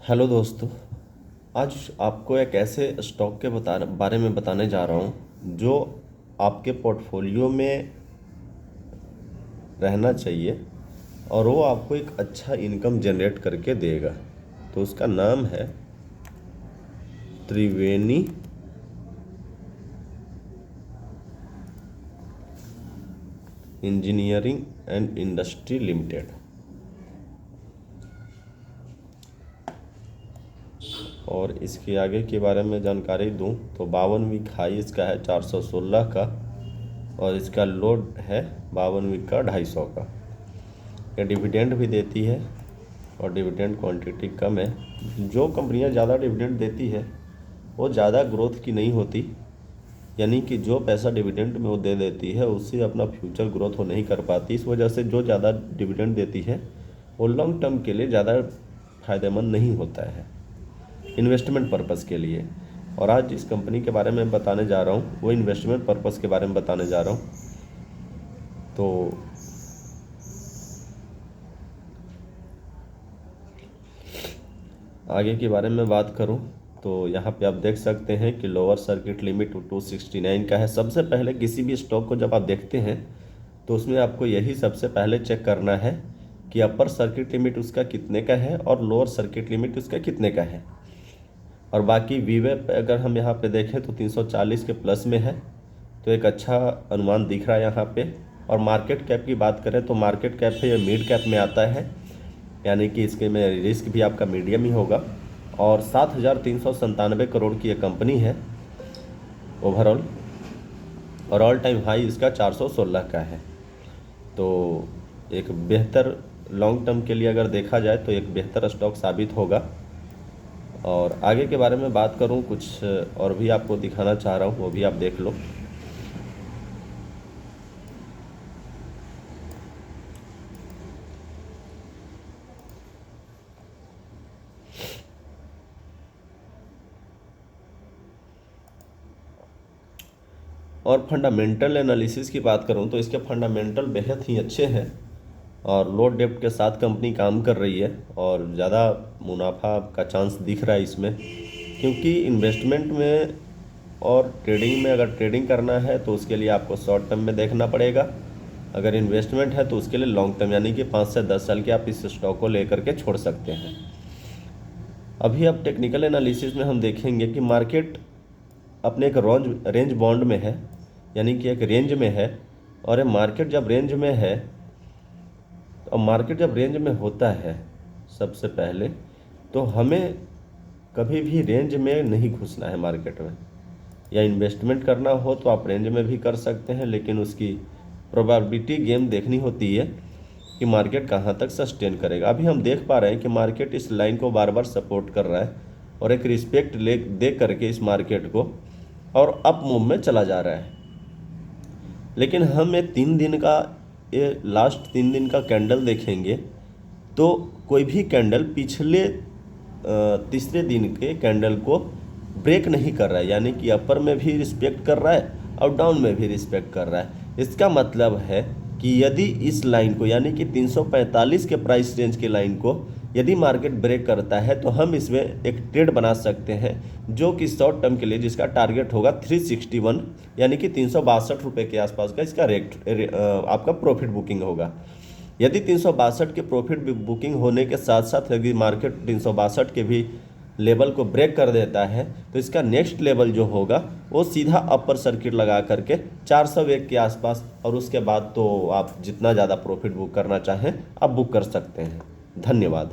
Hello दोस्तों। आज आपको एक ऐसे स्टॉक के बारे में बताने जा रहा हूँ जो आपके पोर्टफोलियो में रहना चाहिए और वो आपको एक अच्छा इनकम जनरेट करके देगा। तो उसका नाम है त्रिवेणी इंजीनियरिंग एंड इंडस्ट्री लिमिटेड। और इसके आगे के बारे में जानकारी दूं तो 52 वीक हाई इसका है 416 का, और इसका लोड है 52 वीक का 250 का। ये डिविडेंड भी देती है और डिविडेंड क्वांटिटी कम है। जो कंपनियां ज़्यादा डिविडेंड देती है वो ज़्यादा ग्रोथ की नहीं होती, यानी कि जो पैसा डिविडेंड में वो दे देती है उससे अपना फ्यूचर ग्रोथ वो नहीं कर पाती। इस वजह से जो ज़्यादा डिविडेंड देती है वो लॉन्ग टर्म के लिए ज़्यादा फ़ायदेमंद नहीं होता है, इन्वेस्टमेंट पर्पज़ के लिए। और आज जिस कंपनी के बारे में बताने जा रहा हूँ वो इन्वेस्टमेंट पर्पज़ के बारे में बताने जा रहा हूँ। तो आगे के बारे में बात करूं तो यहाँ पे आप देख सकते हैं कि लोअर सर्किट लिमिट 269 का है। सबसे पहले किसी भी स्टॉक को जब आप देखते हैं तो उसमें आपको यही सबसे पहले चेक करना है कि अपर सर्किट लिमिट उसका कितने का है और लोअर सर्किट लिमिट उसका कितने का है। और बाकी वीवे अगर हम यहाँ पे देखें तो 340 के प्लस में है, तो एक अच्छा अनुमान दिख रहा है यहाँ पे। और मार्केट कैप की बात करें तो मार्केट कैप है, ये मिड कैप में आता है, यानी कि इसके में रिस्क भी आपका मीडियम ही होगा। और 7,397 करोड़ की ये कंपनी है ओवरऑल, और ऑल टाइम हाई इसका 416 का है। तो एक बेहतर लॉन्ग टर्म के लिए अगर देखा जाए तो एक बेहतर स्टॉक साबित होगा। और आगे के बारे में बात करूं, कुछ और भी आपको दिखाना चाह रहा हूं, वो भी आप देख लो। और फंडामेंटल एनालिसिस की बात करूं तो इसके फंडामेंटल बेहद ही अच्छे हैं और लो डेप्ट के साथ कंपनी काम कर रही है और ज़्यादा मुनाफा का चांस दिख रहा है इसमें। क्योंकि इन्वेस्टमेंट में और ट्रेडिंग में अगर ट्रेडिंग करना है तो उसके लिए आपको शॉर्ट टर्म में देखना पड़ेगा, अगर इन्वेस्टमेंट है तो उसके लिए लॉन्ग टर्म, यानी कि 5 से 10 साल के आप इस स्टॉक को लेकर के छोड़ सकते हैं। अभी अब टेक्निकल एनालिसिस में हम देखेंगे कि मार्केट अपने एक रेंज बॉन्ड में है, यानी कि एक रेंज में है। और ये मार्केट जब रेंज में है, तो मार्केट जब रेंज में होता है सबसे पहले तो हमें कभी भी रेंज में नहीं घुसना है मार्केट में। या इन्वेस्टमेंट करना हो तो आप रेंज में भी कर सकते हैं, लेकिन उसकी प्रोबेबिलिटी गेम देखनी होती है कि मार्केट कहाँ तक सस्टेन करेगा। अभी हम देख पा रहे हैं कि मार्केट इस लाइन को बार बार सपोर्ट कर रहा है और एक रिस्पेक्ट ले दे करके इस मार्केट को और अप मूव में चला जा रहा है। लेकिन हम ये 3 दिन का, ये लास्ट 3 दिन का कैंडल देखेंगे तो कोई भी कैंडल पिछले तीसरे दिन के कैंडल को ब्रेक नहीं कर रहा है, यानी कि अपर में भी रिस्पेक्ट कर रहा है और डाउन में भी रिस्पेक्ट कर रहा है। इसका मतलब है कि यदि इस लाइन को, यानी कि 345 के प्राइस रेंज के लाइन को यदि मार्केट ब्रेक करता है तो हम इसमें एक ट्रेड बना सकते हैं, जो कि शॉर्ट टर्म के लिए जिसका टारगेट होगा 361, यानी कि 362 रुपये के आसपास का इसका आपका प्रॉफिट बुकिंग होगा। यदि 362 के प्रॉफिट बुकिंग होने के साथ साथ यदि मार्केट 362 के भी लेवल को ब्रेक कर देता है तो इसका नेक्स्ट लेवल जो होगा वो सीधा अपर सर्किट लगा करके 401 के आसपास, और उसके बाद तो आप जितना ज़्यादा प्रॉफिट बुक करना चाहें आप बुक कर सकते हैं। धन्यवाद।